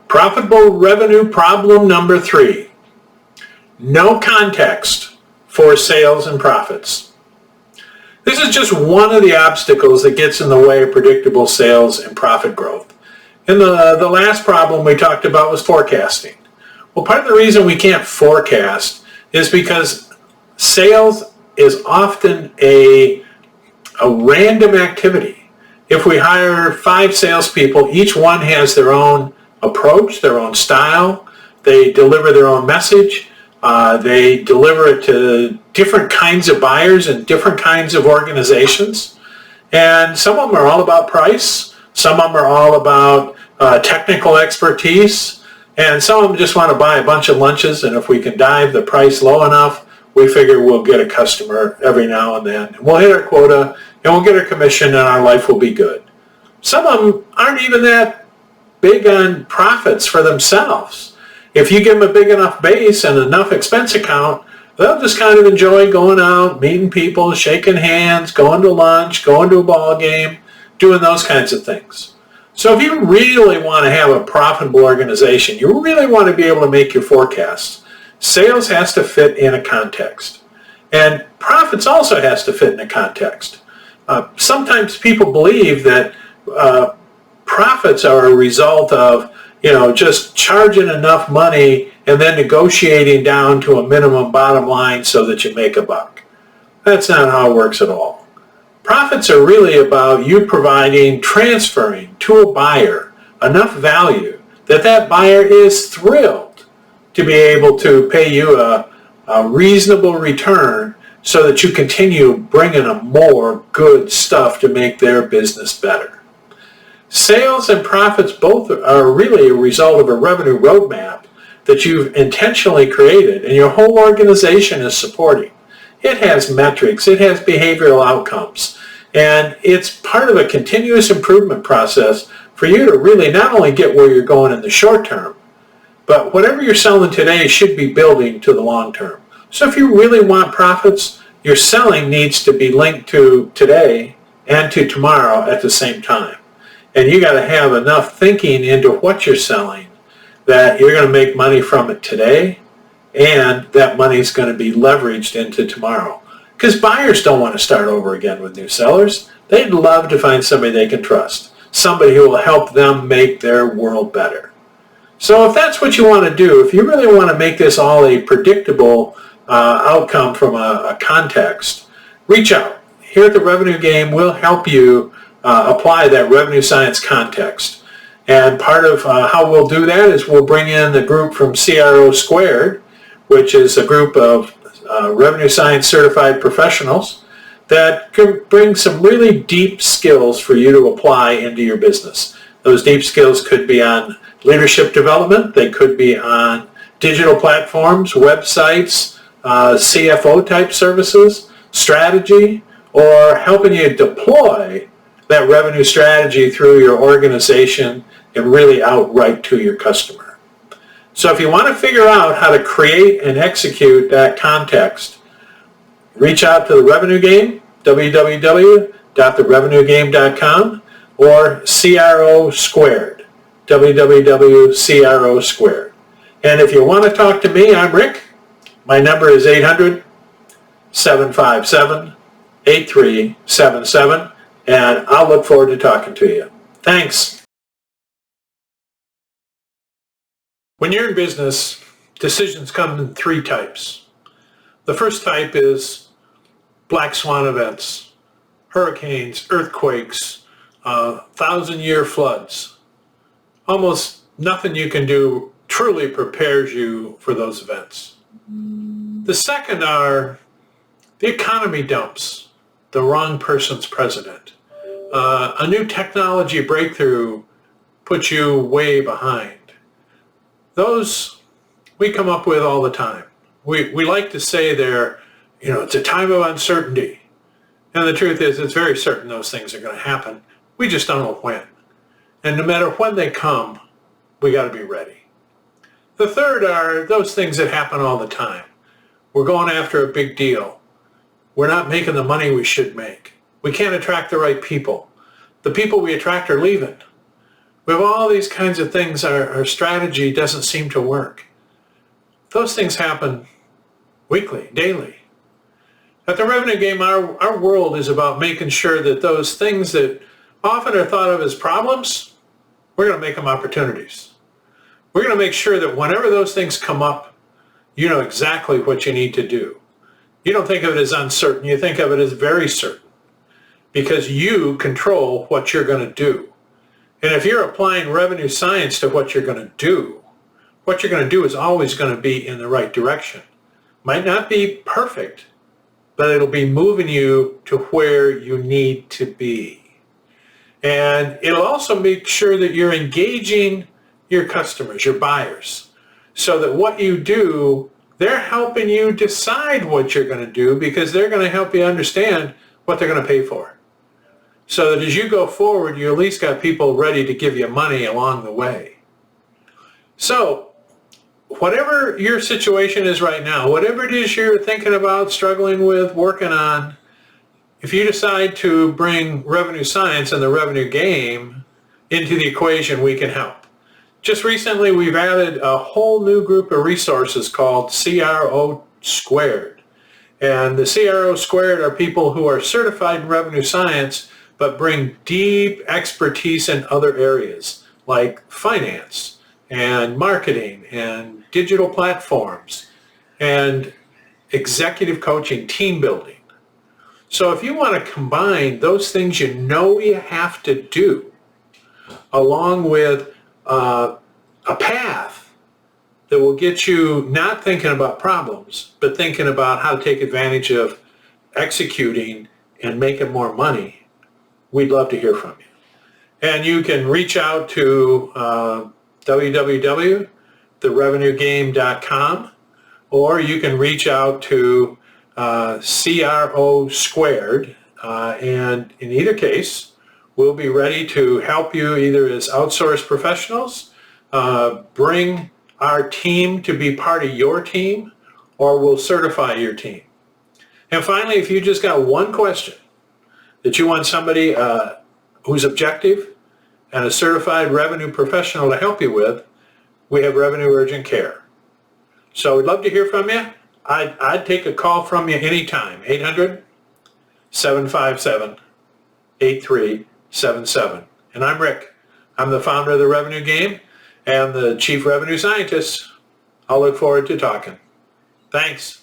Profitable revenue problem number 3. No context for sales and profits. This is just one of the obstacles that gets in the way of predictable sales and profit growth. And the last problem we talked about was forecasting. Well, part of the reason we can't forecast is because sales is often a random activity. If we hire 5 salespeople, each one has their own approach, their own style. They deliver their own message. They deliver it to different kinds of buyers and different kinds of organizations. And some of them are all about price. Some of them are all about technical expertise. And some of them just want to buy a bunch of lunches. And if we can dive the price low enough, we figure we'll get a customer every now and then. And we'll hit our quota and we'll get our commission and our life will be good. Some of them aren't even that big on profits for themselves. If you give them a big enough base and enough expense account, they'll just kind of enjoy going out, meeting people, shaking hands, going to lunch, going to a ball game, doing those kinds of things. So if you really want to have a profitable organization, you really want to be able to make your forecasts, sales has to fit in a context. And profits also has to fit in a context. Sometimes people believe that profits are a result of, just charging enough money and then negotiating down to a minimum bottom line so that you make a buck. That's not how it works at all. Profits are really about you transferring to a buyer enough value that buyer is thrilled to be able to pay you a reasonable return so that you continue bringing them more good stuff to make their business better. Sales and profits both are really a result of a revenue roadmap that you've intentionally created and your whole organization is supporting. It has metrics, it has behavioral outcomes, and it's part of a continuous improvement process for you to really not only get where you're going in the short term, but whatever you're selling today should be building to the long term. So if you really want profits, your selling needs to be linked to today and to tomorrow at the same time. And you got to have enough thinking into what you're selling that you're going to make money from it today and that money's going to be leveraged into tomorrow. Because buyers don't want to start over again with new sellers. They'd love to find somebody they can trust, somebody who will help them make their world better. So if that's what you want to do, if you really want to make this all a predictable outcome from a context, reach out. Here at the Revenue Game, we'll help you apply that revenue science context. And part of how we'll do that is we'll bring in the group from CRO Squared, which is a group of revenue science certified professionals that can bring some really deep skills for you to apply into your business. Those deep skills could be on leadership development, they could be on digital platforms, websites, CFO type services, strategy, or helping you deploy that revenue strategy through your organization and really outright to your customer. So if you want to figure out how to create and execute that context, reach out to the Revenue Game, www.therevenuegame.com, or CRO Squared, www.CRO-Squared. And if you want to talk to me, I'm Rick. My number is 800-757-8377. And I'll look forward to talking to you. Thanks. When you're in business, decisions come in 3 types. The first type is black swan events, hurricanes, earthquakes, 1,000-year floods. Almost nothing you can do truly prepares you for those events. The second are the economy dumps, the wrong person's president. A new technology breakthrough puts you way behind. Those we come up with all the time. We like to say it's a time of uncertainty. And the truth is, it's very certain those things are going to happen. We just don't know when. And no matter when they come, we got to be ready. The third are those things that happen all the time. We're going after a big deal. We're not making the money we should make. We can't attract the right people. The people we attract are leaving. We have all these kinds of things. Our strategy doesn't seem to work. Those things happen weekly, daily. At the Revenue Game, our world is about making sure that those things that often are thought of as problems, we're going to make them opportunities. We're going to make sure that whenever those things come up, you know exactly what you need to do. You don't think of it as uncertain. You think of it as very certain, because you control what you're going to do. And if you're applying revenue science to what you're going to do, what you're going to do is always going to be in the right direction. Might not be perfect, but it'll be moving you to where you need to be. And it'll also make sure that you're engaging your customers, your buyers, so that what you do, they're helping you decide what you're going to do, because they're going to help you understand what they're going to pay for. So that as you go forward, you at least got people ready to give you money along the way. So whatever your situation is right now, whatever it is you're thinking about, struggling with, working on, if you decide to bring revenue science and the Revenue Game into the equation, we can help. Just recently, we've added a whole new group of resources called CRO Squared. And the CRO Squared are people who are certified in revenue science, but bring deep expertise in other areas like finance and marketing and digital platforms and executive coaching, team building. So if you want to combine those things you know you have to do, along with a path that will get you not thinking about problems, but thinking about how to take advantage of executing and making more money, we'd love to hear from you. And you can reach out to www.therevenuegame.com, or you can reach out to CRO Squared, and in either case, we'll be ready to help you either as outsourced professionals, bring our team to be part of your team, or we'll certify your team. And finally, if you just got one question that you want somebody who's objective and a certified revenue professional to help you with, we have Revenue Urgent Care. So we'd love to hear from you. I'd take a call from you anytime, 800-757-8377. And I'm Rick. I'm the founder of the Revenue Game and the Chief Revenue Scientist. I'll look forward to talking. Thanks.